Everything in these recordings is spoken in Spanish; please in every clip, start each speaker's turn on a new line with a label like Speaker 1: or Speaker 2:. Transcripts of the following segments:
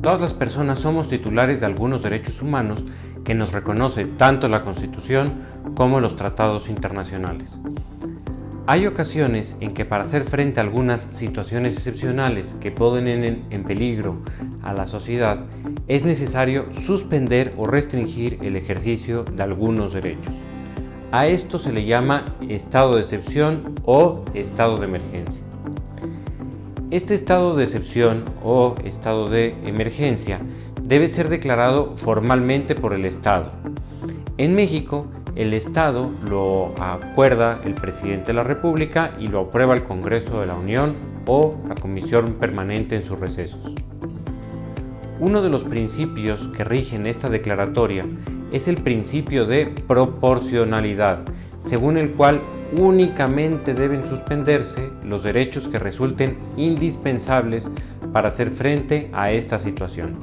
Speaker 1: Todas las personas somos titulares de algunos derechos humanos que nos reconoce tanto la Constitución como los tratados internacionales. Hay ocasiones en que para hacer frente a algunas situaciones excepcionales que ponen en peligro a la sociedad, es necesario suspender o restringir el ejercicio de algunos derechos. A esto se le llama estado de excepción o estado de emergencia. Este estado de excepción o estado de emergencia debe ser declarado formalmente por el Estado. En México, el Estado lo acuerda el Presidente de la República y lo aprueba el Congreso de la Unión o la Comisión Permanente en sus recesos. Uno de los principios que rigen esta declaratoria es el principio de proporcionalidad, según el cual únicamente deben suspenderse los derechos que resulten indispensables para hacer frente a esta situación.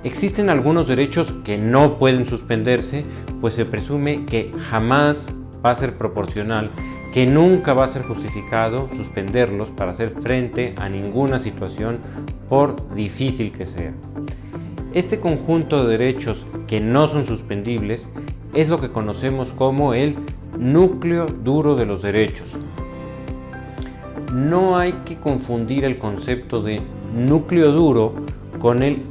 Speaker 1: Existen algunos derechos que no pueden suspenderse, pues se presume que jamás va a ser proporcional, que nunca va a ser justificado suspenderlos para hacer frente a ninguna situación, por difícil que sea. Este conjunto de derechos que no son suspendibles es lo que conocemos como el núcleo duro de los derechos. No hay que confundir el concepto de núcleo duro con el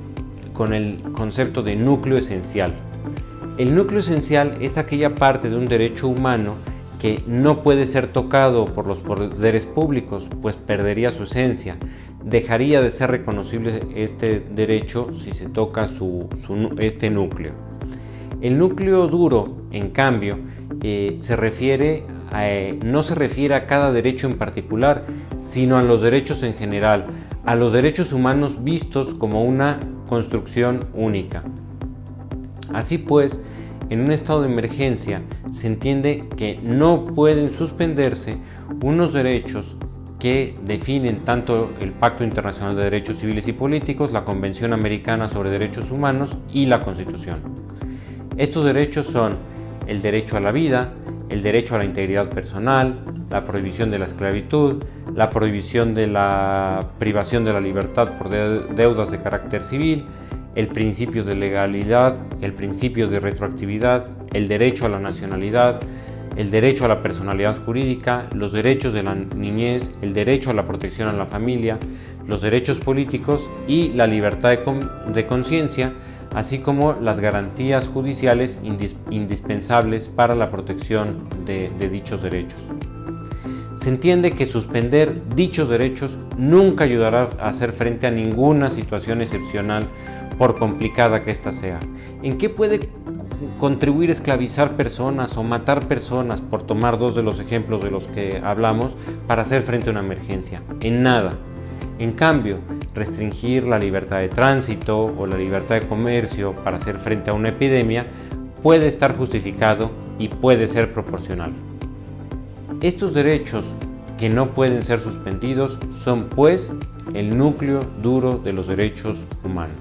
Speaker 1: concepto de núcleo esencial. El núcleo esencial es aquella parte de un derecho humano que no puede ser tocado por los poderes públicos, pues perdería su esencia. Dejaría de ser reconocible este derecho si se toca este núcleo. El núcleo duro, en cambio, no se refiere a cada derecho en particular, sino a los derechos en general, a los derechos humanos vistos como una construcción única. Así pues, en un estado de emergencia se entiende que no pueden suspenderse unos derechos que definen tanto el Pacto Internacional de Derechos Civiles y Políticos, la Convención Americana sobre Derechos Humanos y la Constitución. Estos derechos son el derecho a la vida, el derecho a la integridad personal, la prohibición de la esclavitud, la prohibición de la privación de la libertad por deudas de carácter civil, el principio de legalidad, el principio de retroactividad, el derecho a la nacionalidad, el derecho a la personalidad jurídica, los derechos de la niñez, el derecho a la protección a la familia, los derechos políticos y la libertad de conciencia, así como las garantías judiciales indispensables para la protección de dichos derechos. Se entiende que suspender dichos derechos nunca ayudará a hacer frente a ninguna situación excepcional, por complicada que ésta sea. ¿En qué puede contribuir esclavizar personas o matar personas, por tomar dos de los ejemplos de los que hablamos, para hacer frente a una emergencia? En nada. En cambio, restringir la libertad de tránsito o la libertad de comercio para hacer frente a una epidemia puede estar justificado y puede ser proporcional. Estos derechos que no pueden ser suspendidos son, pues, el núcleo duro de los derechos humanos.